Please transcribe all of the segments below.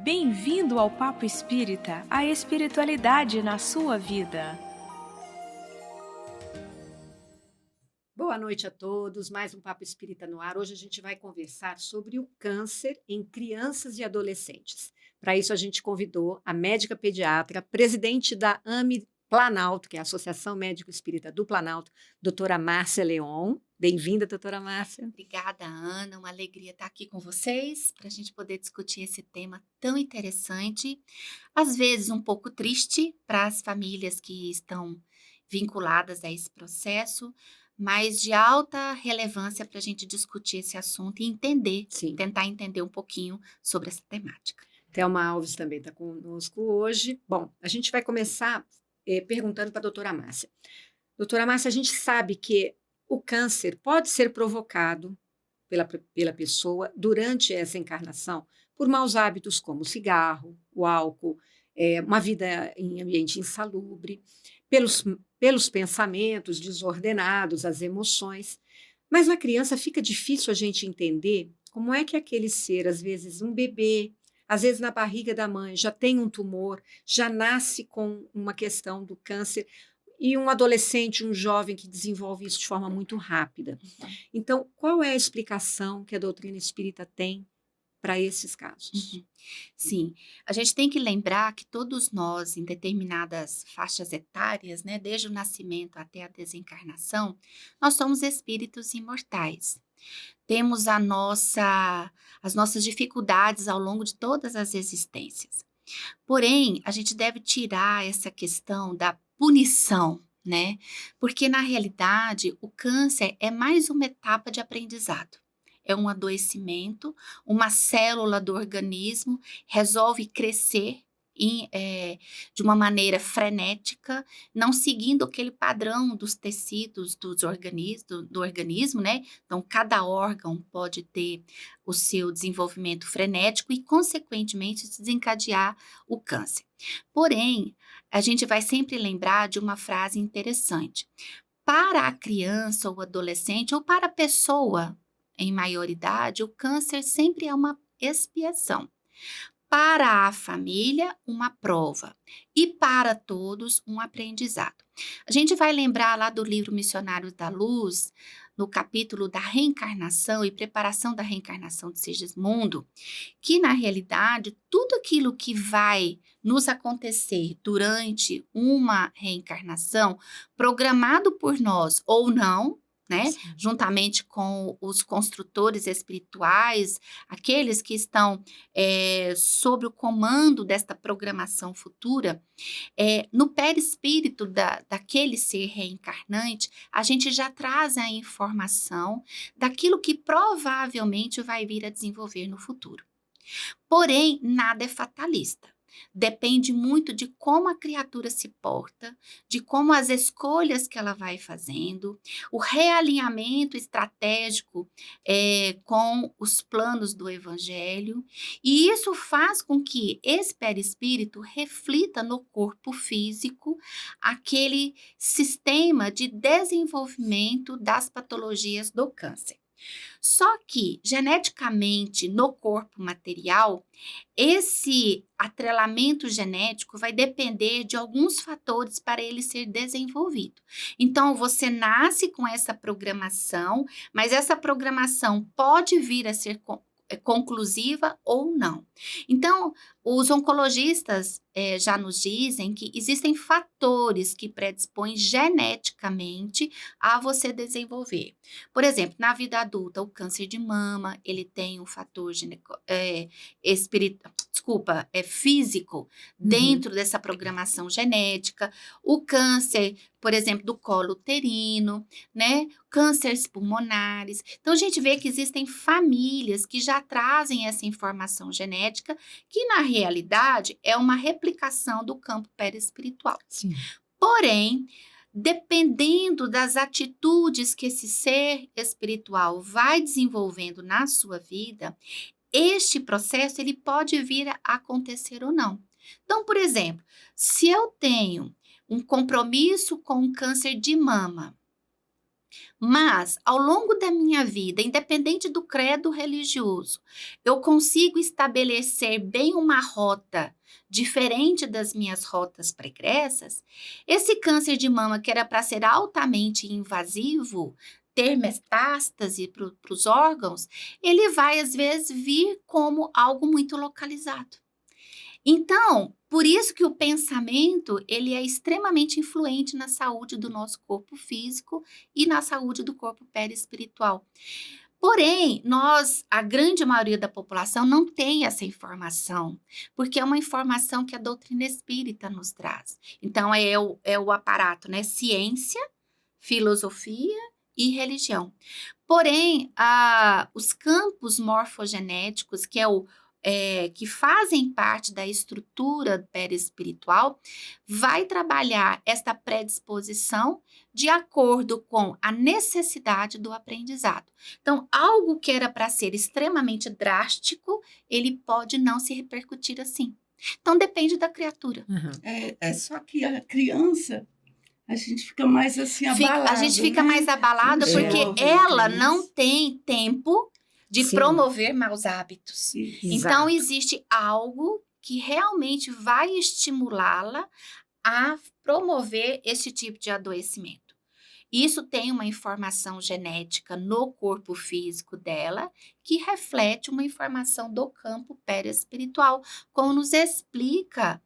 Bem-vindo ao Papo Espírita, a espiritualidade na sua vida. Boa noite a todos, mais um Papo Espírita no ar. Hoje a gente vai conversar sobre o câncer em crianças e adolescentes. Para isso a gente convidou a médica pediatra, presidente da AME Planalto, que é a Associação Médico Espírita do Planalto, doutora Márcia Leon. Bem-vinda, doutora Márcia. Obrigada, Ana. Uma alegria estar aqui com vocês para a gente poder discutir esse tema tão interessante, às vezes um pouco triste para as famílias que estão vinculadas a esse processo, mas de alta relevância para a gente discutir esse assunto e entender, Sim. tentar entender um pouquinho sobre essa temática. Thelma Alves também está conosco hoje. Bom, a gente vai começar perguntando para a doutora Márcia. Doutora Márcia, a gente sabe que o câncer pode ser provocado pela pessoa durante essa encarnação por maus hábitos como o cigarro, o álcool, uma vida em ambiente insalubre, pelos pensamentos desordenados, as emoções. Mas na criança fica difícil a gente entender como é que aquele ser, às vezes um bebê, às vezes na barriga da mãe, já tem um tumor, já nasce com uma questão do câncer, e um adolescente, um jovem que desenvolve isso de forma muito rápida. Então, qual é a explicação que a doutrina espírita tem para esses casos? Sim, a gente tem que lembrar que todos nós, em determinadas faixas etárias, né, desde o nascimento até a desencarnação, nós somos espíritos imortais. Temos as nossas dificuldades ao longo de todas as existências. Porém, a gente deve tirar essa questão da punição, né? Porque na realidade, o câncer é mais uma etapa de aprendizado. É um adoecimento, uma célula do organismo resolve crescer de uma maneira frenética, não seguindo aquele padrão dos tecidos do organismo, né? Então, cada órgão pode ter o seu desenvolvimento frenético e, consequentemente, desencadear o câncer. Porém, a gente vai sempre lembrar de uma frase interessante. Para a criança ou adolescente, ou para a pessoa em maioridade, o câncer sempre é uma expiação. Para a família, uma prova. E para todos, um aprendizado. A gente vai lembrar lá do livro Missionários da Luz, no capítulo da reencarnação e preparação da reencarnação de Sigismundo, que na realidade, tudo aquilo que vai nos acontecer durante uma reencarnação, programado por nós ou não, né? Sim. Juntamente com os construtores espirituais, aqueles que estão sob o comando desta programação futura, no perispírito daquele ser reencarnante, a gente já traz a informação daquilo que provavelmente vai vir a desenvolver no futuro. Porém, nada é fatalista. Depende muito de como a criatura se porta, de como as escolhas que ela vai fazendo, o realinhamento estratégico com os planos do Evangelho, e isso faz com que esse perispírito reflita no corpo físico aquele sistema de desenvolvimento das patologias do câncer. Só que, geneticamente, no corpo material, esse atrelamento genético vai depender de alguns fatores para ele ser desenvolvido. Então, você nasce com essa programação, mas essa programação pode vir a ser conclusiva ou não. Então, os oncologistas já nos dizem que existem fatores que predispõem geneticamente a você desenvolver. Por exemplo, na vida adulta, o câncer de mama, ele tem um fator físico dentro dessa programação genética. O câncer, por exemplo, do colo uterino, né? Cânceres pulmonares. Então, a gente vê que existem famílias que já trazem essa informação genética, que na realidade é uma replicação do campo perispiritual. Sim. Porém, dependendo das atitudes que esse ser espiritual vai desenvolvendo na sua vida, este processo ele pode vir a acontecer ou não. Então, por exemplo, se eu tenho um compromisso com o câncer de mama, Mas, ao longo da minha vida, independente do credo religioso, eu consigo estabelecer bem uma rota diferente das minhas rotas pregressas. Esse câncer de mama, que era para ser altamente invasivo, ter metástase para os órgãos, ele vai, às vezes, vir como algo muito localizado. Então, por isso que o pensamento, ele é extremamente influente na saúde do nosso corpo físico e na saúde do corpo perispiritual. Porém, a grande maioria da população não tem essa informação, porque é uma informação que a doutrina espírita nos traz. Então, é o aparato, né? Ciência, filosofia e religião. Porém, os campos morfogenéticos, que fazem parte da estrutura perispiritual, vai trabalhar esta predisposição de acordo com a necessidade do aprendizado. Então, algo que era para ser extremamente drástico, ele pode não se repercutir assim. Então, depende da criatura. Uhum. É só que a criança, a gente fica mais assim A abalado, gente fica né? mais abalada É. porque É. ela não tem tempo de Sim. promover maus hábitos. Isso. Então, Exato. existe algo que realmente vai estimulá-la a promover esse tipo de adoecimento. Isso tem uma informação genética no corpo físico dela que reflete uma informação do campo perispiritual, como nos explica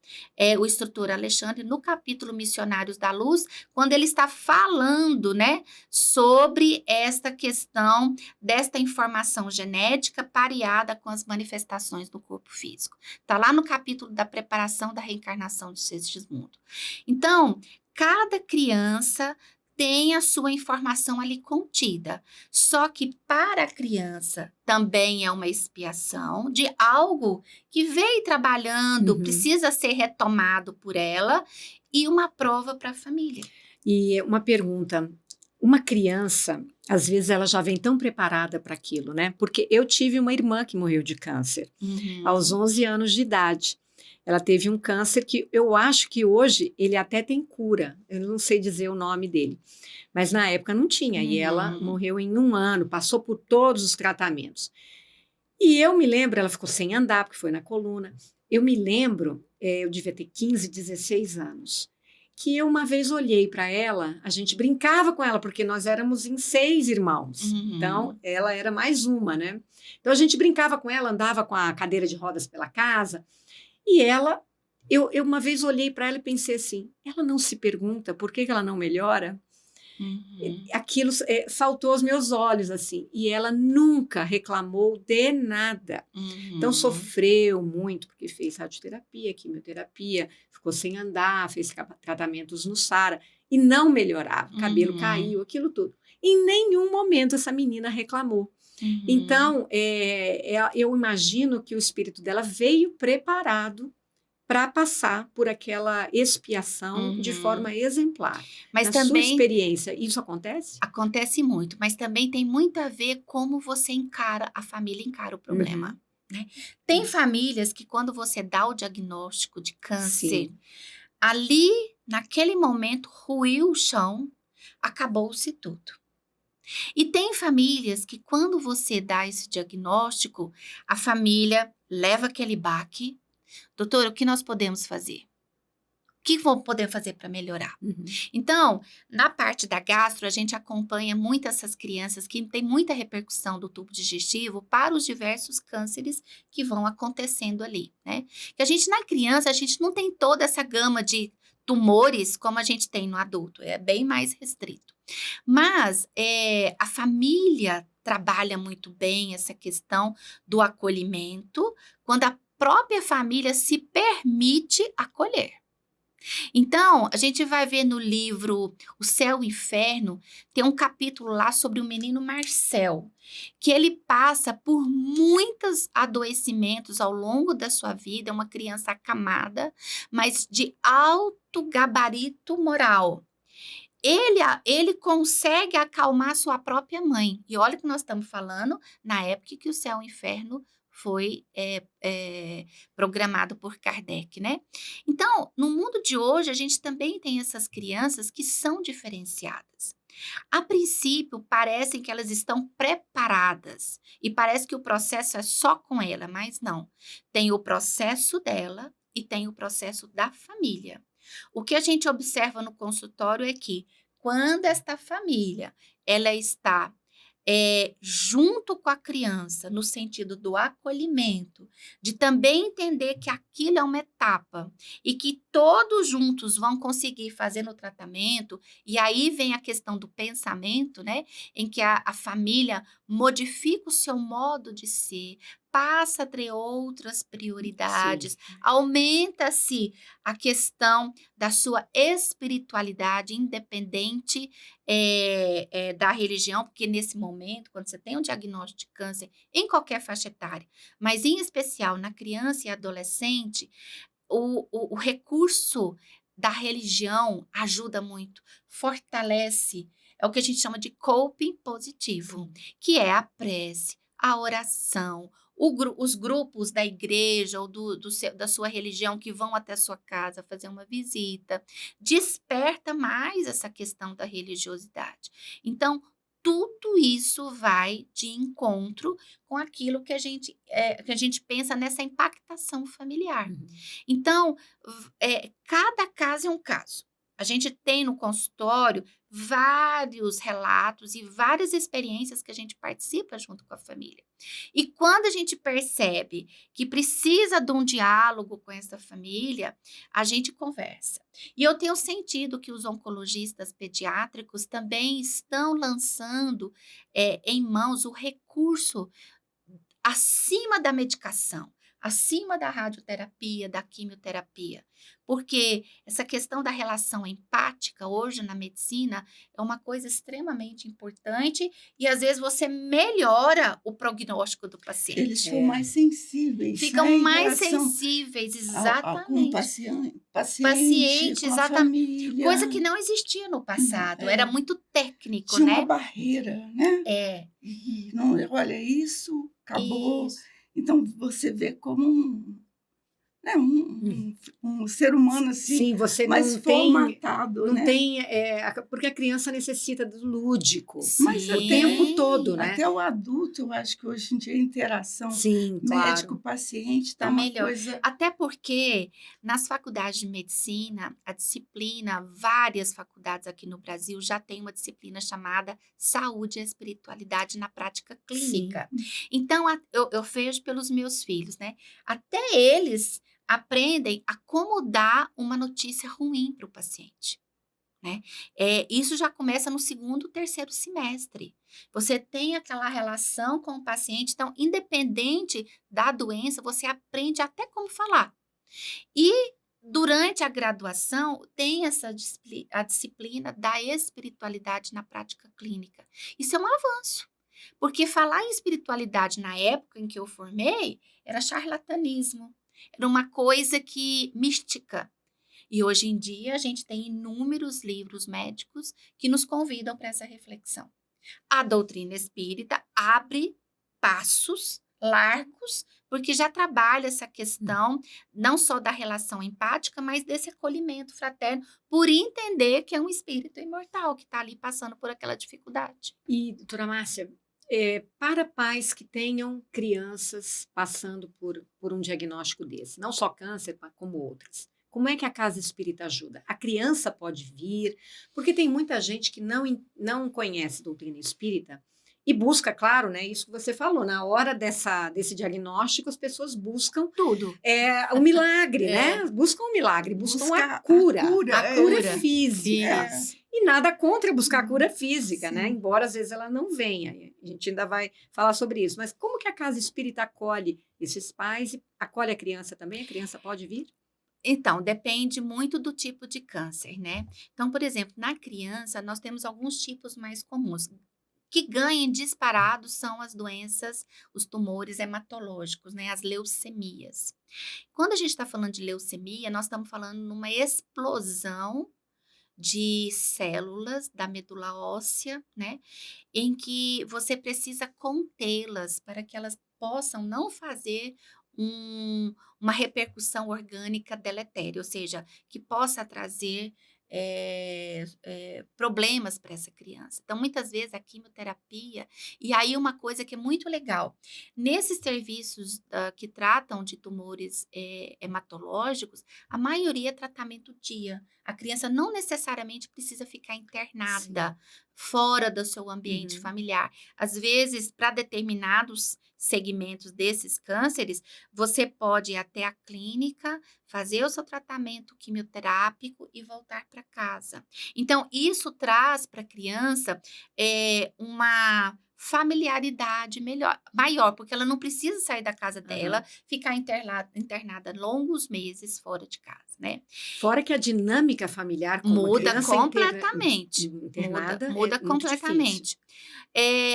o instrutor Alexandre no capítulo Missionários da Luz, quando ele está falando, né, sobre esta questão desta informação genética pareada com as manifestações do corpo físico. Está lá no capítulo da preparação da reencarnação de Sigismundo. Então, cada criança tem a sua informação ali contida. Só que para a criança também é uma expiação de algo que veio trabalhando, Uhum. precisa ser retomado por ela e uma prova para a família. E uma pergunta, uma criança, às vezes ela já vem tão preparada para aquilo, né? Porque eu tive uma irmã que morreu de câncer aos 11 anos de idade. Ela teve um câncer que eu acho que hoje ele até tem cura. Eu não sei dizer o nome dele. Mas na época não tinha. E ela morreu em 1 ano, passou por todos os tratamentos. E eu me lembro, ela ficou sem andar, porque foi na coluna. Eu me lembro, eu devia ter 15, 16 anos, que eu uma vez olhei para ela, a gente brincava com ela, porque nós éramos em 6 irmãos. Então, ela era mais uma, né? Então, a gente brincava com ela, andava com a cadeira de rodas pela casa. E ela, eu uma vez olhei para ela e pensei assim, ela não se pergunta por que ela não melhora? Aquilo saltou aos meus olhos, assim. E ela nunca reclamou de nada. Então, sofreu muito, porque fez radioterapia, quimioterapia, ficou sem andar, fez tratamentos no Sara, e não melhorava. O cabelo caiu, aquilo tudo. Em nenhum momento essa menina reclamou. Então, eu imagino que o espírito dela veio preparado para passar por aquela expiação de forma exemplar. Mas Na sua também experiência, isso acontece? acontece muito, mas também tem muito a ver como você encara, a família encara o problema. Né? Tem famílias que quando você dá o diagnóstico de câncer, Sim. ali, naquele momento, ruiu o chão, acabou-se tudo. E tem famílias que quando você dá esse diagnóstico, a família leva aquele baque. Doutor, o que nós podemos fazer? O que vamos poder fazer para melhorar? Então, na parte da gastro, a gente acompanha muito essas crianças que têm muita repercussão do tubo digestivo para os diversos cânceres que vão acontecendo ali, né? Que a gente, na criança, a gente não tem toda essa gama de tumores como a gente tem no adulto, é bem mais restrito. Mas a família trabalha muito bem essa questão do acolhimento, quando a própria família se permite acolher. Então, a gente vai ver no livro O Céu e o Inferno, tem um capítulo lá sobre o menino Marcel, que ele passa por muitos adoecimentos ao longo da sua vida, é uma criança acamada, mas de alto gabarito moral. Ele consegue acalmar sua própria mãe. E olha que nós estamos falando na época que o Céu e o Inferno foi programado por Kardec, né? Então, no mundo de hoje, a gente também tem essas crianças que são diferenciadas. A princípio, parecem que elas estão preparadas e parece que o processo é só com ela, mas não. Tem o processo dela e tem o processo da família. O que a gente observa no consultório é que quando esta família ela está junto com a criança, no sentido do acolhimento, de também entender que aquilo é uma etapa e que todos juntos vão conseguir fazer no tratamento, e aí vem a questão do pensamento, né? Em que a família modifica o seu modo de ser, passa a ter outras Sim. prioridades, aumenta-se a questão da sua espiritualidade independente da religião, porque nesse momento, quando você tem um diagnóstico de câncer em qualquer faixa etária, mas em especial na criança e adolescente, o recurso da religião ajuda muito, fortalece, é o que a gente chama de coping positivo, que é a prece, a oração, os grupos da igreja ou da sua religião que vão até a sua casa fazer uma visita, desperta mais essa questão da religiosidade. Então, tudo isso vai de encontro com aquilo que a gente pensa nessa impactação familiar. Uhum. Então, cada caso é um caso. A gente tem no consultório vários relatos e várias experiências que a gente participa junto com a família. E quando a gente percebe que precisa de um diálogo com essa família, a gente conversa. E eu tenho sentido que os oncologistas pediátricos também estão lançando em mãos o recurso acima da medicação, acima da radioterapia, da quimioterapia. Porque essa questão da relação empática hoje na medicina é uma coisa extremamente importante e às vezes você melhora o prognóstico do paciente. Eles ficam mais sensíveis, Ficam né, em mais relação sensíveis, com o exatamente. paciente, Paciente, com a exatamente. família. Coisa que não existia no passado, era muito técnico, Tinha uma né? barreira, né? É, E não, olha, isso acabou. isso. Então você vê como né, um ser humano assim, Sim, você mais não tem, formatado, não né? tem, porque a criança necessita do lúdico Mas o tempo todo, Sim, né? até o adulto, eu acho que hoje em dia a interação Sim, claro. médico-paciente está tá uma melhor. coisa. Até porque nas faculdades de medicina, a disciplina, várias faculdades aqui no Brasil já tem uma disciplina chamada Saúde e Espiritualidade na Prática Clínica. Então, eu vejo pelos meus filhos, né? Até eles aprendem a como dar uma notícia ruim para o paciente. Né? Isso já começa no segundo, terceiro semestre. Você tem aquela relação com o paciente, então, independente da doença, você aprende até como falar. E durante a graduação, tem a disciplina da espiritualidade na prática clínica. Isso é um avanço, porque falar em espiritualidade na época em que eu formei era charlatanismo, era uma coisa mística. E hoje em dia a gente tem inúmeros livros médicos que nos convidam para essa reflexão. A doutrina espírita abre passos largos, porque já trabalha essa questão não só da relação empática, mas desse acolhimento fraterno, por entender que é um espírito imortal que está ali passando por aquela dificuldade. E, doutora Márcia, para pais que tenham crianças passando por um diagnóstico desse, não só câncer, como outras, como é que a casa espírita ajuda? A criança pode vir, porque tem muita gente que não conhece doutrina espírita e busca, claro, né, isso que você falou, na hora desse diagnóstico, as pessoas buscam Tudo. o milagre, né? Buscam o milagre, buscam Buscar a cura, a cura física. Isso. E nada contra buscar a cura física, né? Sim. Embora às vezes ela não venha. A gente ainda vai falar sobre isso. Mas como que a casa espírita acolhe esses pais e acolhe a criança também? A criança pode vir? Então, depende muito do tipo de câncer, né? Então, por exemplo, na criança, nós temos alguns tipos mais comuns. Que ganham disparados são as doenças, os tumores hematológicos, né? As leucemias. Quando a gente está falando de leucemia, nós estamos falando numa explosão de células da medula óssea, né? Em que você precisa contê-las para que elas possam não fazer uma repercussão orgânica deletéria, ou seja, que possa trazer problemas para essa criança. Então, muitas vezes, a quimioterapia... E aí, uma coisa que é muito legal, nesses serviços que tratam de tumores hematológicos, a maioria é tratamento dia. A criança não necessariamente precisa ficar Sim. internada fora do seu ambiente Uhum. familiar. Às vezes, para determinados segmentos desses cânceres, você pode ir até a clínica, fazer o seu tratamento quimioterápico e voltar para casa. Então, isso traz para a criança uma familiaridade maior, porque ela não precisa sair da casa dela, Aham. ficar internada longos meses fora de casa, né? Fora que a dinâmica familiar com uma Muda criança completamente. internada é Muda muito difícil. completamente.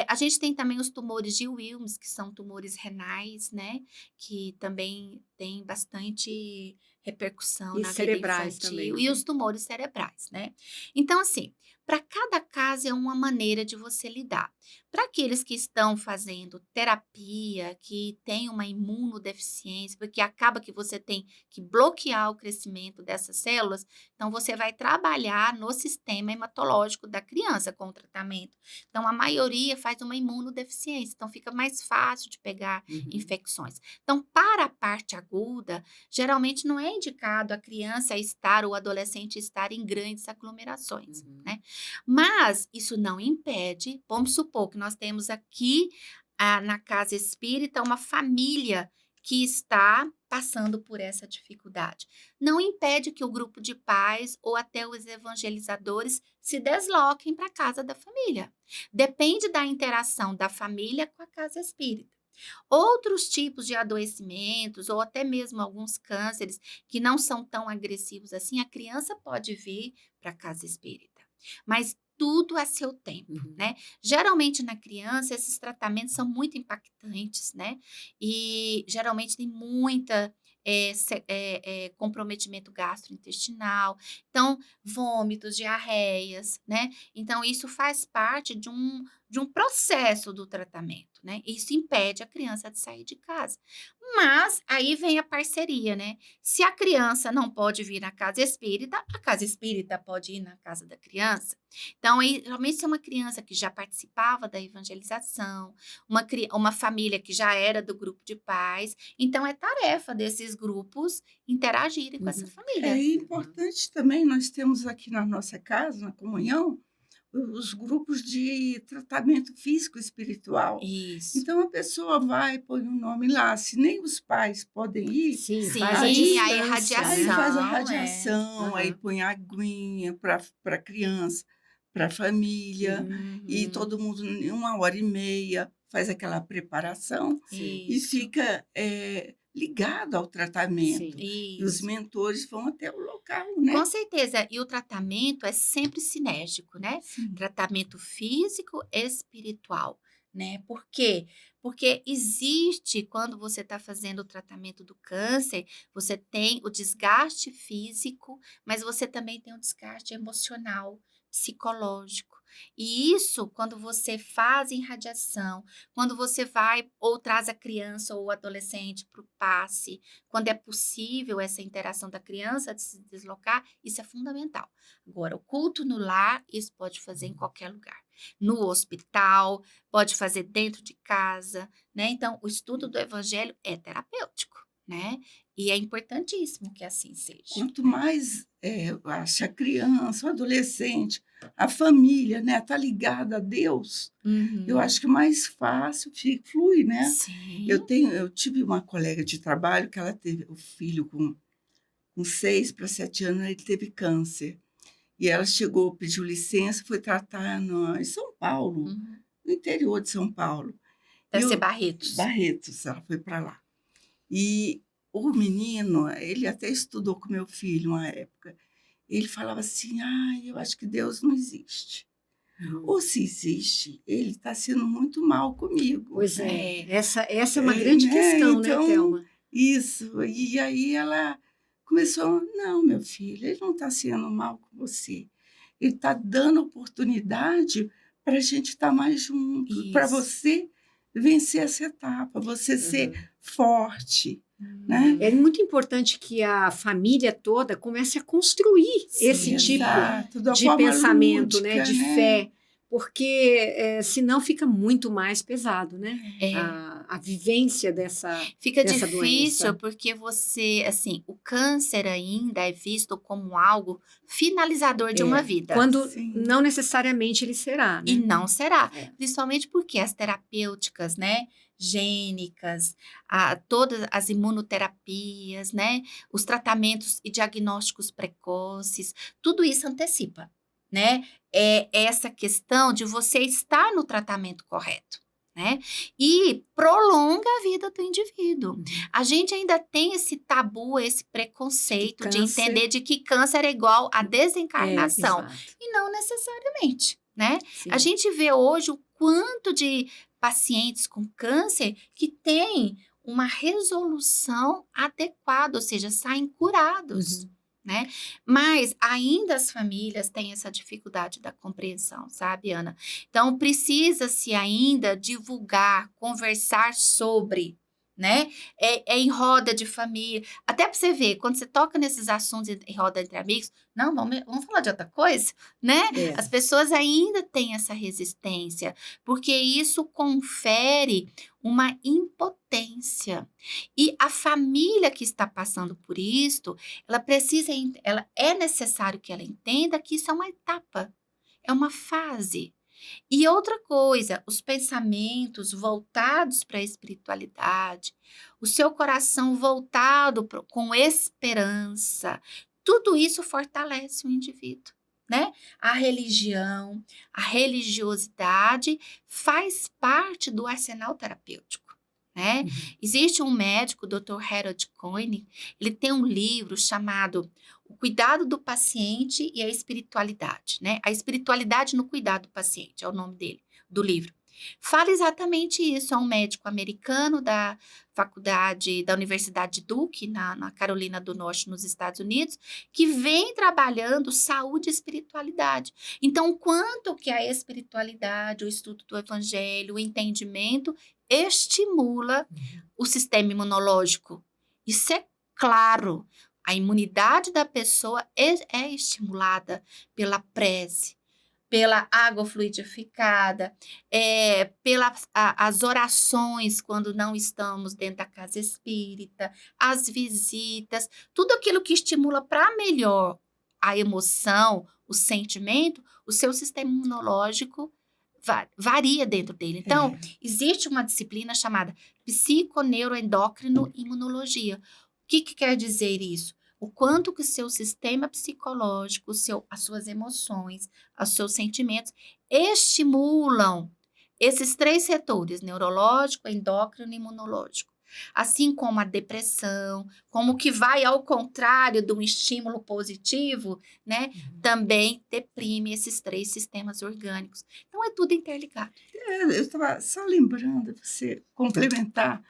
A gente tem também os tumores de Wilms, que são tumores renais, né? Que também tem bastante repercussão E na vida cerebrais também, infantil. não E os tem? tumores cerebrais, né? Então, assim, para cada caso é uma maneira de você lidar. Para aqueles que estão fazendo terapia, que têm uma imunodeficiência, porque acaba que você tem que bloquear o crescimento dessas células, então você vai trabalhar no sistema hematológico da criança com o tratamento. Então, a maioria faz uma imunodeficiência, então fica mais fácil de pegar Uhum. infecções. Então, para a parte aguda, geralmente não é indicado a criança estar ou o adolescente estar em grandes aglomerações, Uhum. né? Mas isso não impede, vamos supor que nós temos aqui na casa espírita uma família que está passando por essa dificuldade. Não impede que o grupo de pais ou até os evangelizadores se desloquem para a casa da família. Depende da interação da família com a casa espírita. Outros tipos de adoecimentos, ou até mesmo alguns cânceres que não são tão agressivos assim, a criança pode vir para a casa espírita. Mas tudo a seu tempo, Uhum. né? Geralmente na criança esses tratamentos são muito impactantes, né? E geralmente tem muita comprometimento gastrointestinal, então vômitos, diarreias, né? Então isso faz parte de um processo do tratamento, né? Isso impede a criança de sair de casa. Mas aí vem a parceria, né? Se a criança não pode vir na casa espírita, a casa espírita pode ir na casa da criança. Então, aí, geralmente, se é uma criança que já participava da evangelização, uma família que já era do grupo de pais, então é tarefa desses grupos interagirem com essa Uhum. família. importante também, nós temos aqui na nossa casa, na comunhão, os grupos de tratamento físico espiritual. Isso. Então a pessoa vai, põe um nome lá, se nem os pais podem ir, Sim, Sim, faz a aí distância, aí né? faz a radiação, radiação, aí Aham. põe a aguinha para a criança, para a família, Uhum. e Uhum, todo mundo em 1 hora e meia faz aquela preparação Sim. e isso, fica ligado ao tratamento. Sim. E os isso. mentores vão até o local, Com né? certeza, e o tratamento é sempre sinérgico, né? Sim. Tratamento físico, espiritual, né? Por quê? Porque existe, quando você está fazendo o tratamento do câncer, você tem o desgaste físico, mas você também tem o desgaste emocional, psicológico. E isso, quando você faz em radiação, quando você vai ou traz a criança ou o adolescente para o passe, quando é possível essa interação da criança de se deslocar, isso é fundamental. Agora, o culto no lar, isso pode fazer em qualquer lugar. No hospital, pode fazer dentro de casa, né? Então, o estudo do evangelho é terapêutico, né? E é importantíssimo que assim seja, Quanto né? mais, eu acho, a criança, o adolescente, a família, né, tá ligada a Deus, eu Uhum. acho que mais fácil flui, né. Sim. Eu tive uma colega de trabalho que ela teve o filho com 6 para 7 anos, ele teve câncer. E ela chegou, pediu licença, foi tratar em São Paulo, Uhum. no interior de São Paulo. E Deve ser eu Barretos. Barretos, ela foi para lá. E o menino, ele até estudou com meu filho uma época. Ele falava assim: "Ai, eu acho que Deus não existe. Uhum. Ou se existe, ele está sendo muito mal comigo", Pois né. é, É. essa é uma grande Né, questão, né, então Thelma? isso. E aí ela começou: "Não, meu filho, ele não está sendo mal com você. Ele está dando oportunidade para a gente estar mais junto, para Isso. você vencer essa etapa, você ser Aham. forte". né? É muito importante que a família toda comece a construir Sim, esse tipo Exato, da de forma pensamento, né, lúdica, de né? fé, porque senão fica muito mais pesado, né? É. A vivência dessa Fica dessa difícil doença. porque você, assim, o câncer ainda é visto como algo finalizador de uma vida. Quando Sim. não necessariamente ele será, E né? não será, É. principalmente porque as terapêuticas, né, gênicas, todas as imunoterapias, né, os tratamentos e diagnósticos precoces, tudo isso antecipa, né? É essa questão de você estar no tratamento correto, né? E prolonga a vida do indivíduo. A gente ainda tem esse tabu, esse preconceito de câncer- entender de que câncer é igual a desencarnação. exato. E não necessariamente, né? Sim. A gente vê hoje o quanto de pacientes com câncer que têm uma resolução adequada, ou seja, saem curados, Uhum. né? Mas ainda as famílias têm essa dificuldade da compreensão, sabe, Ana? Então precisa-se ainda divulgar, conversar sobre, né? É em roda de família. Até para você ver, quando você toca nesses assuntos em roda entre amigos, não, vamos falar de outra coisa, né? É. As pessoas ainda têm essa resistência, porque isso confere uma impotência. E a família que está passando por isto, ela é necessário que ela entenda que isso é uma etapa, é uma fase. E outra coisa, os pensamentos voltados para a espiritualidade, o seu coração voltado com esperança, tudo isso fortalece o indivíduo, né? A religião, a religiosidade faz parte do arsenal terapêutico, né? Uhum. Existe um médico, o Dr. Harold Koenig, ele tem um livro chamado O Cuidado do Paciente e a Espiritualidade, né? A espiritualidade no cuidado do paciente, é o nome dele, do livro. Fala exatamente isso, é um médico americano da Universidade de Duke, na Carolina do Norte, nos Estados Unidos, que vem trabalhando saúde e espiritualidade. Então, o quanto que a espiritualidade, o estudo do evangelho, o entendimento, estimula o sistema imunológico. Isso é claro. A imunidade da pessoa é estimulada pela prece, pela água fluidificada, pelas as orações quando não estamos dentro da casa espírita, as visitas, tudo aquilo que estimula para melhor a emoção, o sentimento, o seu sistema imunológico varia dentro dele. Então, existe uma disciplina chamada psiconeuroendócrino imunologia. O que quer dizer isso? O quanto que o seu sistema psicológico, as suas emoções, os seus sentimentos estimulam esses três setores, neurológico, endócrino e imunológico. Assim como a depressão, como que vai ao contrário de um estímulo positivo, né? Também deprime esses três sistemas orgânicos. Então, é tudo interligado. Eu estava só lembrando, você complementar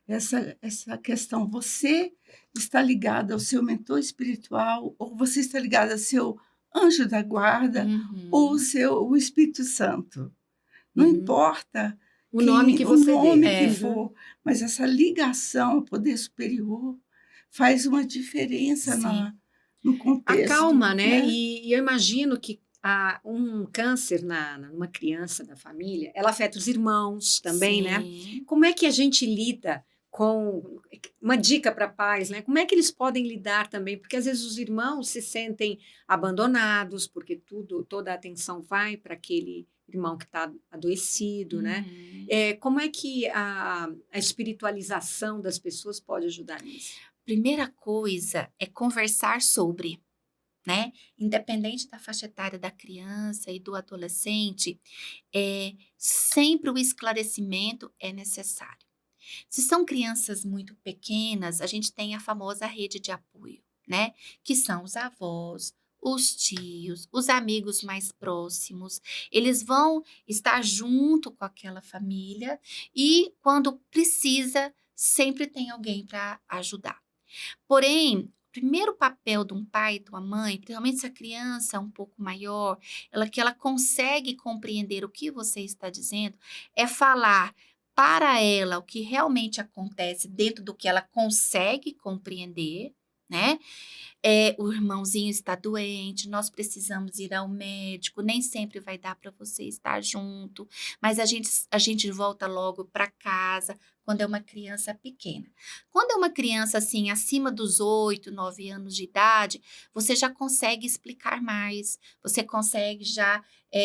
essa questão. Você está ligado ao seu mentor espiritual, ou você está ligado ao seu anjo da guarda, ou o Espírito Santo. Não Uhum. importa O nome que você o nome dê. que for, mas essa ligação ao poder superior faz uma diferença Sim. no contexto. Acalma, né? E eu imagino que um câncer numa criança da família, ela afeta os irmãos também, né? Sim. Como é que a gente lida com uma dica para pais, né? Como é que eles podem lidar também? Porque às vezes os irmãos se sentem abandonados, porque toda a atenção vai para aquele irmão que está adoecido, né? Uhum. Como é que a espiritualização das pessoas pode ajudar nisso? Primeira coisa é conversar sobre, né? Independente da faixa etária da criança e do adolescente, sempre o esclarecimento é necessário. Se são crianças muito pequenas, a gente tem a famosa rede de apoio, né? Que são os avós, os tios, os amigos mais próximos. Eles vão estar junto com aquela família e, quando precisa, sempre tem alguém para ajudar. Porém, o primeiro papel de um pai e de uma mãe, principalmente se a criança é um pouco maior, que ela consegue compreender o que você está dizendo, é falar para ela o que realmente acontece dentro do que ela consegue compreender, né? O irmãozinho está doente, nós precisamos ir ao médico, nem sempre vai dar para você estar junto, mas a gente volta logo para casa quando é uma criança pequena. Quando é uma criança assim, acima dos 8, 9 anos de idade, você já consegue explicar mais, você consegue já,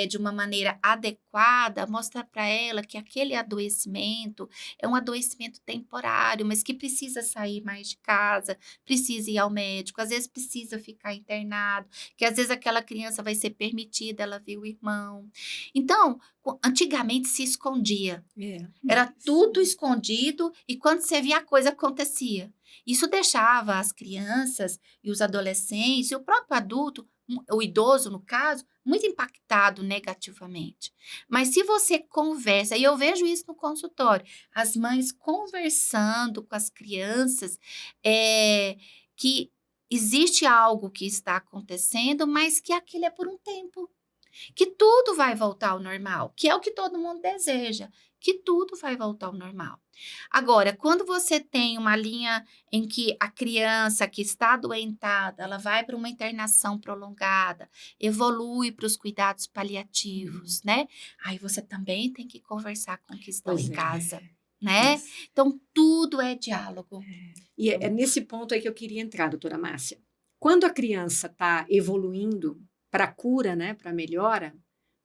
de uma maneira adequada, mostrar para ela que aquele adoecimento é um adoecimento temporário, mas que precisa sair mais de casa, precisa ir ao médico, às vezes precisa ficar internado, que às vezes aquela criança vai ser permitida ela ver o irmão. Então, antigamente se escondia, era tudo escondido e quando você via a coisa acontecia. Isso deixava as crianças e os adolescentes e o próprio adulto, o idoso no caso, muito impactado negativamente. Mas se você conversa, e eu vejo isso no consultório, as mães conversando com as crianças, que existe algo que está acontecendo, mas que aquilo é por um tempo, que tudo vai voltar ao normal, que é o que todo mundo deseja, que tudo vai voltar ao normal. Agora, quando você tem uma linha em que a criança que está adoentada, ela vai para uma internação prolongada, evolui para os cuidados paliativos, né? Aí você também tem que conversar com que estão Pois em é. casa, né? Isso. Então, tudo é diálogo. E é nesse ponto aí que eu queria entrar, doutora Márcia. Quando a criança está evoluindo para a cura, né, para a melhora,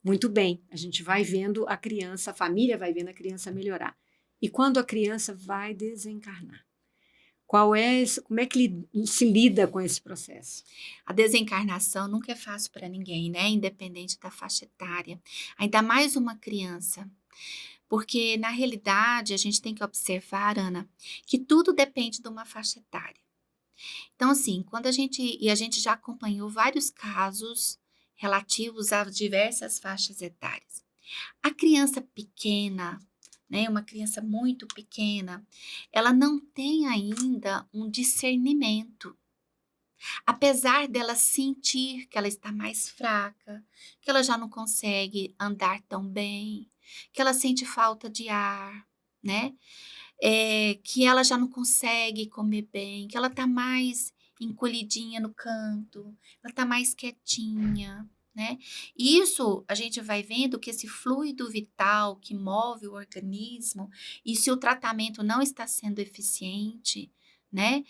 muito bem, a gente vai vendo a criança, a família vai vendo a criança melhorar. E quando a criança vai desencarnar? Como é que se lida com esse processo? A desencarnação nunca é fácil para ninguém, né? Independente da faixa etária. Ainda mais uma criança. Porque, na realidade, a gente tem que observar, Ana, que tudo depende de uma faixa etária. Então, assim, a gente já acompanhou vários casos relativos a diversas faixas etárias. A criança pequena, né, uma criança muito pequena, ela não tem ainda um discernimento. Apesar dela sentir que ela está mais fraca, que ela já não consegue andar tão bem, que ela sente falta de ar, né? Que ela já não consegue comer bem, que ela está mais encolhidinha no canto, ela está mais quietinha, né? E isso a gente vai vendo que esse fluido vital que move o organismo, e se o tratamento não está sendo eficiente, né?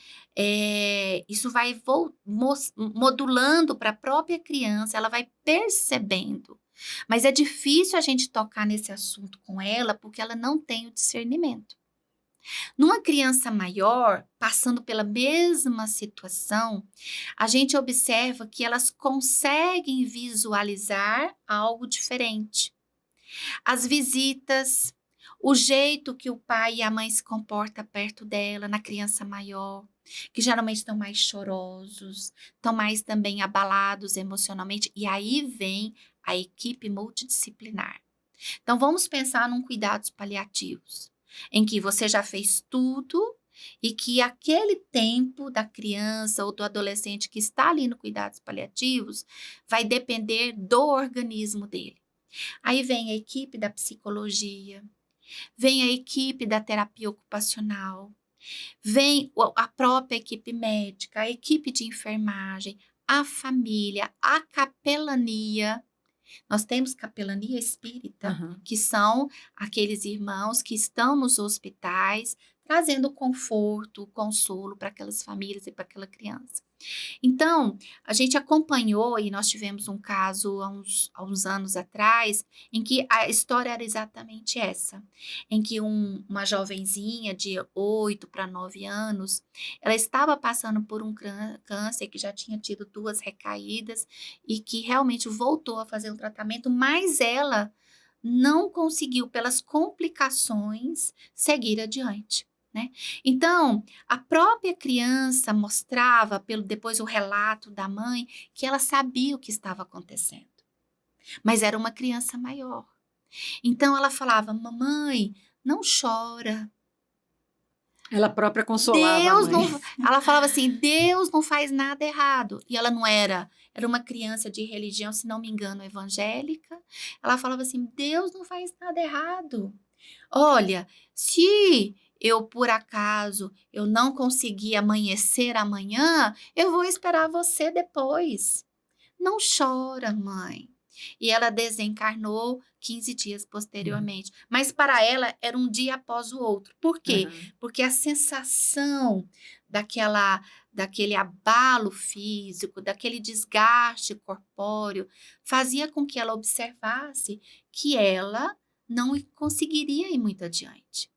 Isso vai modulando para a própria criança, ela vai percebendo. Mas é difícil a gente tocar nesse assunto com ela porque ela não tem o discernimento. Numa criança maior, passando pela mesma situação, a gente observa que elas conseguem visualizar algo diferente. As visitas, o jeito que o pai e a mãe se comportam perto dela, na criança maior, que geralmente estão mais chorosos, estão mais também abalados emocionalmente, e aí vem a equipe multidisciplinar. Então, vamos pensar num cuidados paliativos, em que você já fez tudo e que aquele tempo da criança ou do adolescente que está ali no cuidados paliativos vai depender do organismo dele. Aí vem a equipe da psicologia, vem a equipe da terapia ocupacional, vem a própria equipe médica, a equipe de enfermagem, a família, a capelania. Nós temos capelania espírita, Aham. que são aqueles irmãos que estão nos hospitais, trazendo conforto, consolo para aquelas famílias e para aquela criança. Então, a gente acompanhou, e nós tivemos um caso há uns anos atrás, em que a história era exatamente essa, em que uma jovenzinha de 8 para 9 anos, ela estava passando por um câncer que já tinha tido 2 recaídas e que realmente voltou a fazer um tratamento, mas ela não conseguiu, pelas complicações, seguir adiante, né? Então, a própria criança mostrava, depois o relato da mãe, que ela sabia o que estava acontecendo, mas era uma criança maior. Então, ela falava, mamãe, não chora. Ela própria consolava a Deus mãe. não... Ela falava assim, Deus não faz nada errado. E ela não era uma criança de religião, se não me engano, evangélica. Ela falava assim, Deus não faz nada errado. Olha, se eu, por acaso, eu não conseguir amanhecer amanhã, eu vou esperar você depois. Não chora, mãe. E ela desencarnou 15 dias posteriormente. Mas para ela era um dia após o outro. Por quê? Aham. Porque a sensação daquele abalo físico, daquele desgaste corpóreo, fazia com que ela observasse que ela não conseguiria ir muito adiante.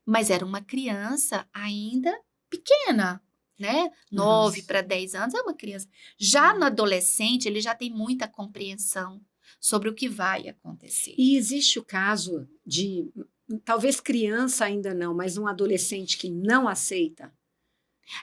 Mas era uma criança ainda pequena, né? 9 para 10 anos é uma criança. Já no adolescente, ele já tem muita compreensão sobre o que vai acontecer. E existe o caso de, talvez criança ainda não, mas um adolescente que não aceita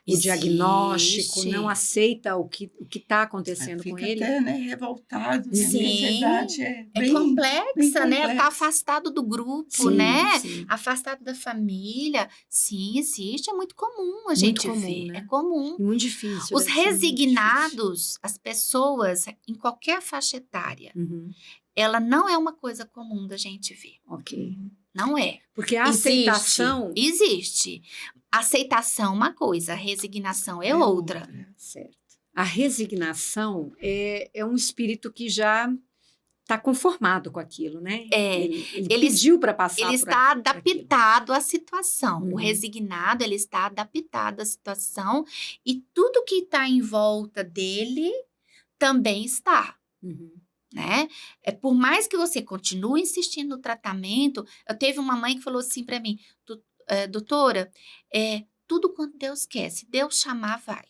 o diagnóstico, não Existe. aceita o que está acontecendo com Fica ele. até, né, revoltado, né? Sim, Porque a ansiedade é É bem complexa, né? Tá complexa. afastado do grupo, Sim, né? sim. Afastado da família. Sim, existe. É muito comum a Muito gente comum, ver. né? É comum. Muito difícil. Os deve ser muito difícil. resignados, as pessoas em qualquer faixa etária, Uhum, ela não é uma coisa comum da gente ver. ok. Não é. Porque a aceitação Existe. Aceitação é uma coisa, a resignação é É outra. certo. A resignação é um espírito que já está conformado com aquilo, né? É, Ele ele pediu para passar Ele por está aquilo. adaptado à situação. Uhum. O resignado, ele está adaptado à situação e tudo que está em volta dele também está. Uhum. Né? Por mais que você continue insistindo no tratamento, eu teve uma mãe que falou assim para mim, doutora, tudo quanto Deus quer, se Deus chamar, vai.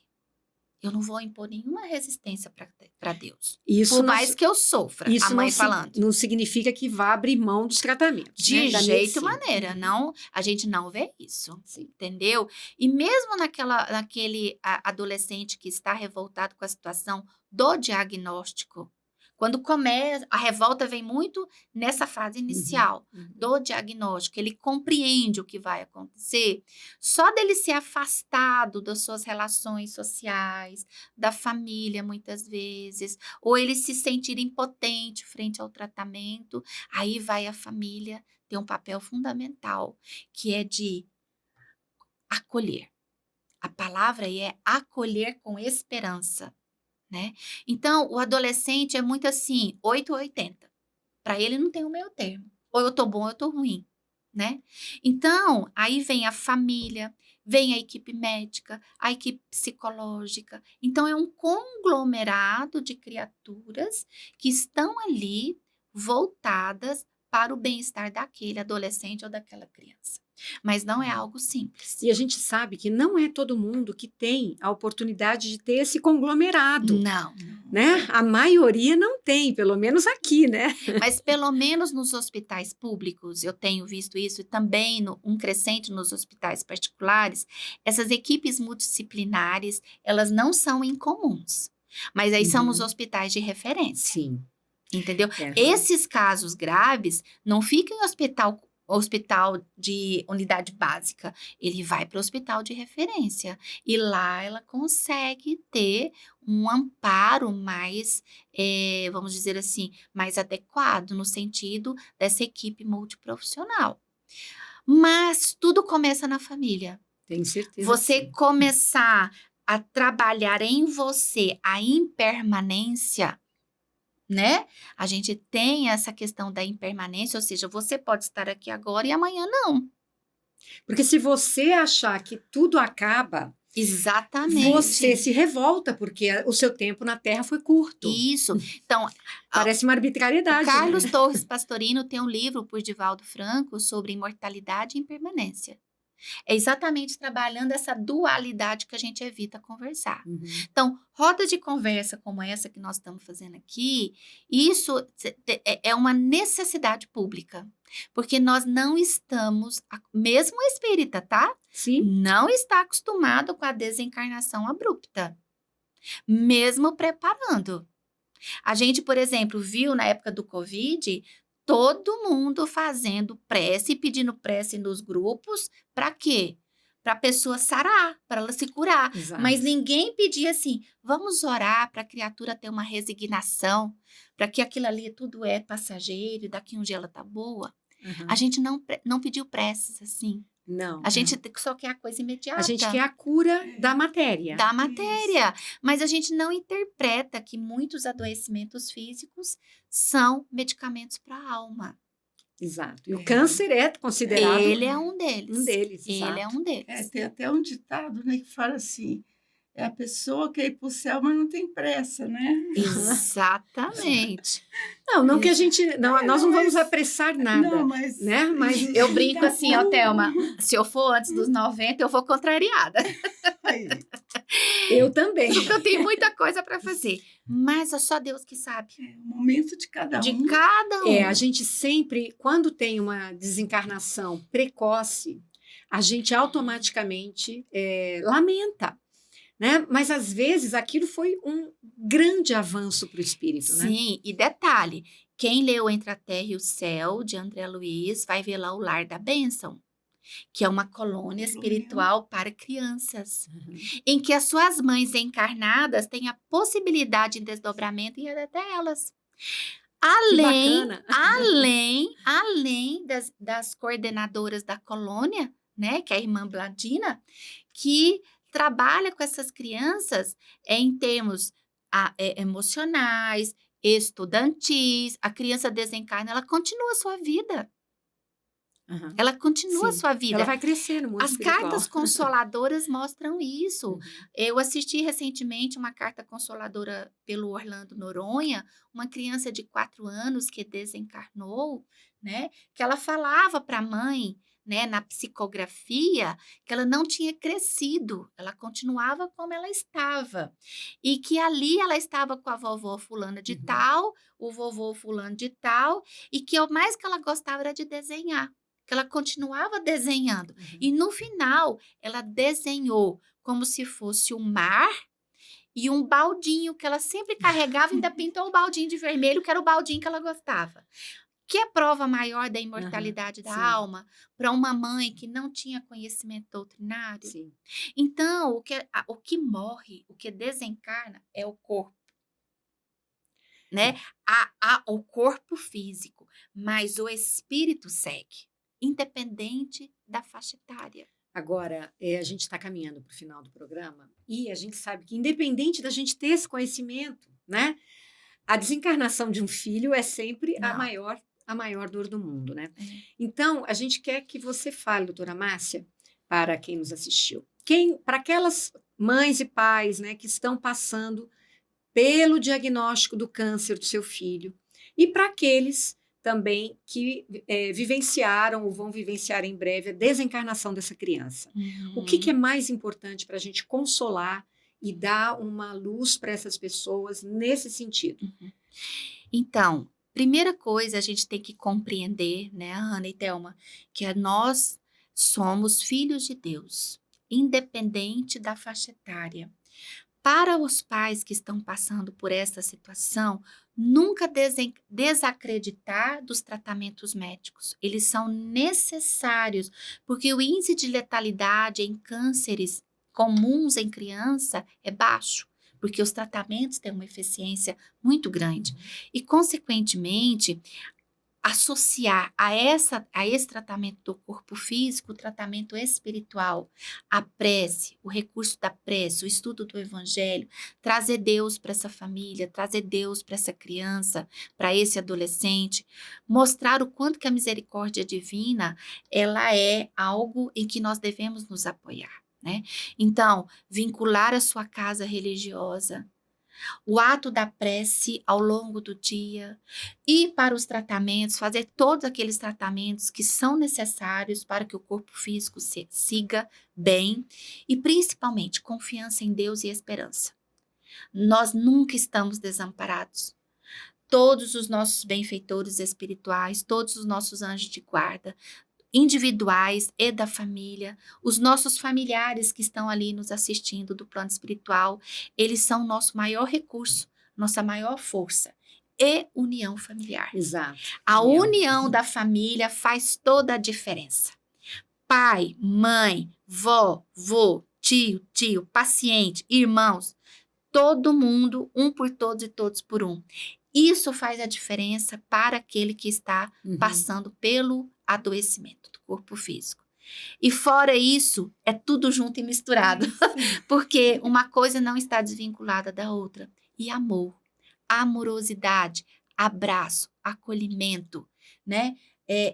Eu não vou impor nenhuma resistência para Deus. Isso Por não, mais que eu sofra, a isso mãe não, falando. não significa que vá abrir mão dos tratamentos. De né? Da jeito medicina. maneira, Uhum. não, a gente não vê isso, Sim. entendeu? E mesmo naquele adolescente que está revoltado com a situação do diagnóstico, quando começa, a revolta vem muito nessa fase inicial Uhum. do diagnóstico, ele compreende o que vai acontecer, só dele ser afastado das suas relações sociais, da família muitas vezes, ou ele se sentir impotente frente ao tratamento, aí vai a família ter um papel fundamental, que é de acolher. A palavra aí é acolher com esperança, né? Então, o adolescente é muito assim, 8 ou 80. Para ele não tem o meio termo. Ou eu tô bom ou eu tô ruim, né? Então, aí vem a família, vem a equipe médica, a equipe psicológica. Então, é um conglomerado de criaturas que estão ali voltadas para o bem-estar daquele adolescente ou daquela criança. Mas não é algo simples. E a gente sabe que não é todo mundo que tem a oportunidade de ter esse conglomerado. Não. Né? A maioria não tem, pelo menos aqui, né? Mas pelo menos nos hospitais públicos, eu tenho visto isso, e também um crescente nos hospitais particulares, essas equipes multidisciplinares, elas não são incomuns. Mas aí são os hospitais de referência, Sim. entendeu? É. Esses casos graves não ficam em hospital de unidade básica, ele vai para o hospital de referência e lá ela consegue ter um amparo mais, vamos dizer assim, mais adequado no sentido dessa equipe multiprofissional. Mas tudo começa na família. Tenho certeza. Você sim. começar a trabalhar em você a impermanência, né? A gente tem essa questão da impermanência, ou seja, você pode estar aqui agora e amanhã não. Porque se você achar que tudo acaba, Exatamente. você se revolta, porque o seu tempo na Terra foi curto. Isso. Então, Parece uma arbitrariedade. o Carlos né? Torres Pastorino tem um livro por Divaldo Franco sobre imortalidade e impermanência. É exatamente trabalhando essa dualidade que a gente evita conversar. Uhum. Então, roda de conversa como essa que nós estamos fazendo aqui, isso é uma necessidade pública. Porque nós não estamos, mesmo o espírita, tá? Sim. Não está acostumado com a desencarnação abrupta. Mesmo preparando. A gente, por exemplo, viu na época do Covid, todo mundo fazendo prece, pedindo prece nos grupos, para quê? Para a pessoa sarar, para ela se curar. Exato. Mas ninguém pedia assim, vamos orar para a criatura ter uma resignação, para que aquilo ali tudo é passageiro e daqui um dia ela tá boa. Aham. A gente não pediu preces, assim. Não. A gente só quer a coisa A imediata. gente quer a cura da matéria. Da matéria. Mas a gente não interpreta que muitos adoecimentos físicos são medicamentos para a alma. Exato. E o câncer é considerado Ele é um deles. um deles, Ele é exato. um deles. Tem até um ditado, né, que fala assim: é a pessoa que quer ir para o céu, mas não tem pressa, né? Exatamente. Não que a Isso. gente. Não, nós não Não, vamos mas- apressar nada. Não, mas. Né? Mas Eu brinco Tá assim, ó, bom. Thelma, se eu for antes dos 90, eu vou contrariada. Aí, eu também. Porque eu tenho muita coisa para fazer. Mas é só Deus que sabe. é o momento de cada De um. cada um. A gente sempre, quando tem uma desencarnação precoce, a gente automaticamente lamenta. Né? Mas às vezes aquilo foi um grande avanço para o espírito. Né? Sim, e detalhe, quem leu Entre a Terra e o Céu, de André Luiz, vai ver lá o Lar da Bênção, que é uma colônia espiritual para crianças, em que as suas mães encarnadas têm a possibilidade de desdobramento e ir até elas. Além, bacana. além das coordenadoras da colônia, né, que é a irmã Bladina, que trabalha com essas crianças em termos emocionais, estudantis. A criança desencarna, ela continua a sua vida. Uhum. Ela continua a Sim. sua vida. Ela vai crescer no mundo As espiritual. cartas consoladoras mostram isso. Uhum. Eu assisti recentemente uma carta consoladora pelo Orlando Noronha, uma criança de 4 anos que desencarnou, né? Que ela falava para a mãe, né, na psicografia, que ela não tinha crescido, ela continuava como ela estava. E que ali ela estava com a vovó fulana de tal, o vovô fulano de tal, e que o mais que ela gostava era de desenhar. Que ela continuava desenhando. E no final, ela desenhou como se fosse um mar e um baldinho que ela sempre carregava, ainda pintou o baldinho de vermelho, que era o baldinho que ela gostava. Que é prova maior da imortalidade da sim. alma para uma mãe que não tinha conhecimento doutrinário? Sim. Então, o que morre, o que desencarna é o corpo. Né? O corpo físico, mas o espírito segue, independente da faixa etária. Agora, a gente está caminhando para o final do programa e a gente sabe que, independente da gente ter esse conhecimento, né, a desencarnação de um filho é sempre a maior dor do mundo. Né? Então, a gente quer que você fale, doutora Márcia, para quem nos assistiu. Para aquelas mães e pais, né, que estão passando pelo diagnóstico do câncer do seu filho e para aqueles também que vivenciaram ou vão vivenciar em breve a desencarnação dessa criança. O que é mais importante para a gente consolar e dar uma luz para essas pessoas nesse sentido? Então, primeira coisa, a gente tem que compreender, né, Ana e Thelma, que nós somos filhos de Deus, independente da faixa etária. Para os pais que estão passando por essa situação, nunca desacreditar dos tratamentos médicos. Eles são necessários, porque o índice de letalidade em cânceres comuns em criança é baixo, porque os tratamentos têm uma eficiência muito grande. E, consequentemente, associar a esse tratamento do corpo físico, o tratamento espiritual, a prece, o recurso da prece, o estudo do evangelho, trazer Deus para essa família, trazer Deus para essa criança, para esse adolescente, mostrar o quanto que a misericórdia divina, ela é algo em que nós devemos nos apoiar, né? Então, vincular a sua casa religiosa, o ato da prece ao longo do dia, ir para os tratamentos, fazer todos aqueles tratamentos que são necessários para que o corpo físico siga bem e, principalmente, confiança em Deus e esperança. Nós nunca estamos desamparados. Todos os nossos benfeitores espirituais, todos os nossos anjos de guarda, individuais e da família, os nossos familiares que estão ali nos assistindo do plano espiritual, eles são o nosso maior recurso, nossa maior força e união familiar. Exato. A união da família faz toda a diferença. Pai, mãe, vó, vô, tio, paciente, irmãos, todo mundo, um por todos e todos por um. Isso faz a diferença para aquele que está Uhum. passando pelo adoecimento do corpo físico. E fora isso, é tudo junto e misturado, porque uma coisa não está desvinculada da outra. E amor, amorosidade, abraço, acolhimento, né?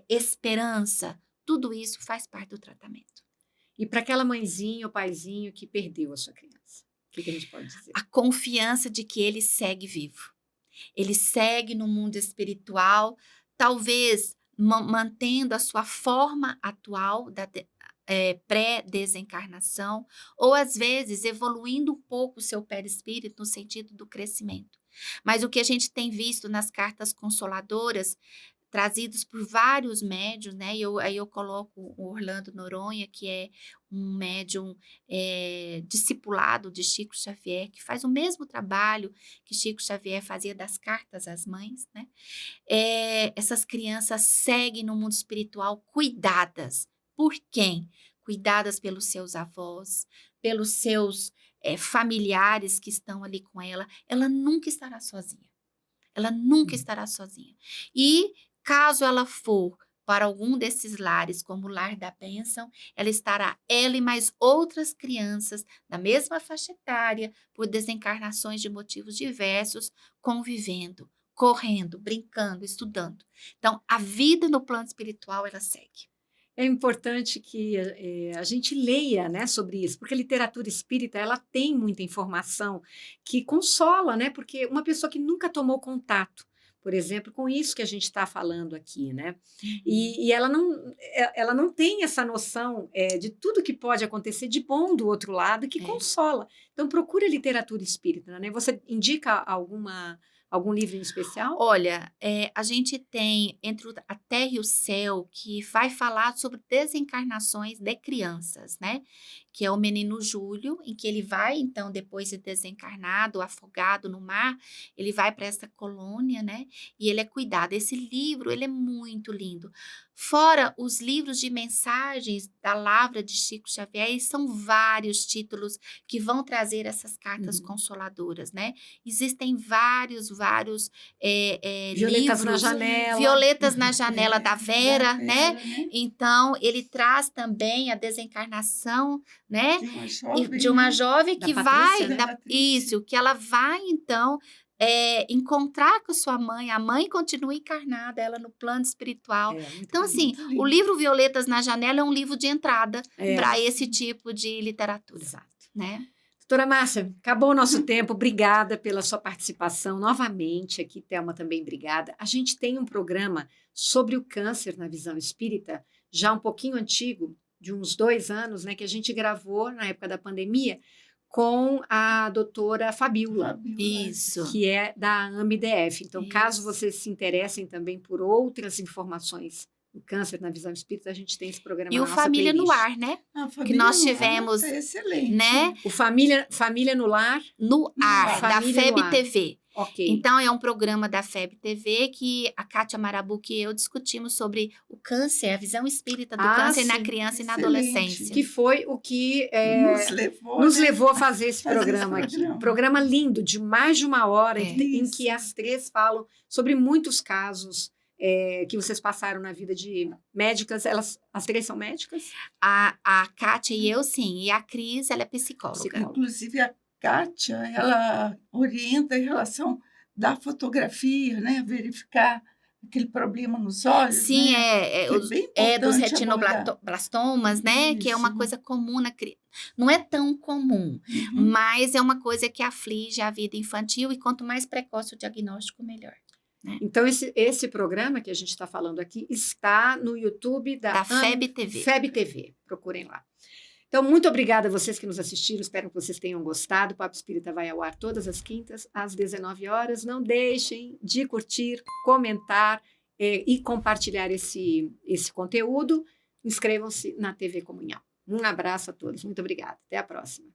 Esperança, tudo isso faz parte do tratamento. E para aquela mãezinha ou paizinho que perdeu a sua criança, o que a gente pode dizer? A confiança de que ele segue vivo. Ele segue no mundo espiritual, talvez mantendo a sua forma atual da pré-desencarnação, ou às vezes evoluindo um pouco o seu perispírito no sentido do crescimento. Mas o que a gente tem visto nas cartas consoladoras, trazidos por vários médiuns, né? Aí eu coloco o Orlando Noronha, que é um médium discipulado de Chico Xavier, que faz o mesmo trabalho que Chico Xavier fazia das cartas às mães, né? Essas crianças seguem no mundo espiritual cuidadas. Por quem? Cuidadas pelos seus avós, pelos seus familiares que estão ali com ela. Ela nunca estará sozinha. Ela nunca estará sozinha. E caso ela for para algum desses lares, como o lar da bênção, ela estará, ela e mais outras crianças da mesma faixa etária, por desencarnações de motivos diversos, convivendo, correndo, brincando, estudando. Então, a vida no plano espiritual, ela segue. É importante que a gente leia, né, sobre isso, porque a literatura espírita ela tem muita informação que consola, né, porque uma pessoa que nunca tomou contato, por exemplo, com isso que a gente está falando aqui, né, e ela não tem essa noção de tudo que pode acontecer de bom do outro lado que consola. Então, procure a literatura espírita, né? Você indica algum livro em especial? Olha, a gente tem Entre a Terra e o Céu, que vai falar sobre desencarnações de crianças, né? Que é o menino Júlio, em que ele vai, então, depois de desencarnado, afogado no mar, ele vai para essa colônia, né? E ele é cuidado. Esse livro, ele é muito lindo. Fora os livros de mensagens da Lavra de Chico Xavier, e são vários títulos que vão trazer essas cartas consoladoras, né? Existem vários Violetas na livros. Janela. Violetas na Janela da Vera, né? Então, ele traz também a desencarnação, né? De uma jovem que vai... Isso, que ela vai, então... encontrar com sua mãe, a mãe continua encarnada, ela no plano espiritual. Então, assim, o livro Violetas na Janela é um livro de entrada para esse tipo de literatura. Exato. Né? Doutora Márcia, acabou o nosso tempo. Obrigada pela sua participação novamente aqui. Thelma também, obrigada. A gente tem um programa sobre o câncer na visão espírita, já um pouquinho antigo, de uns 2 anos, né, que a gente gravou na época da pandemia, com a doutora Fabíola, Isso. que é da AMDF. Então, caso vocês se interessem também por outras informações do câncer na visão espírita, a gente tem esse programa na nossa playlist. E o Família no Ar, né? Que nós tivemos, excelente. Né? O Família no Lar. No Ar, da FEB TV. Okay. Então, é um programa da FEB TV que a Kátia Marabuco e eu discutimos sobre o câncer, a visão espírita do câncer na criança e na adolescência. Que foi o que nos levou a fazer esse programa aqui. Um programa lindo, de mais de 1 hora, em que as 3 falam sobre muitos casos que vocês passaram na vida de médicas. As 3 são médicas? A Kátia e eu, sim. E a Cris, ela é psicóloga. Inclusive, a Kátia, ela orienta em relação da fotografia, né? Verificar aquele problema nos olhos. Sim, né? Dos retinoblastomas, né? Isso. Que é uma coisa comum na criança. Não é tão comum, mas é uma coisa que aflige a vida infantil e quanto mais precoce o diagnóstico, melhor. Né? Então, esse programa que a gente está falando aqui está no YouTube da FEB TV. FEB TV, procurem lá. Então, muito obrigada a vocês que nos assistiram, espero que vocês tenham gostado. O Papo Espírita vai ao ar todas as quintas, às 19 horas. Não deixem de curtir, comentar e compartilhar esse conteúdo. Inscrevam-se na TV Comunhão. Um abraço a todos, muito obrigada. Até a próxima.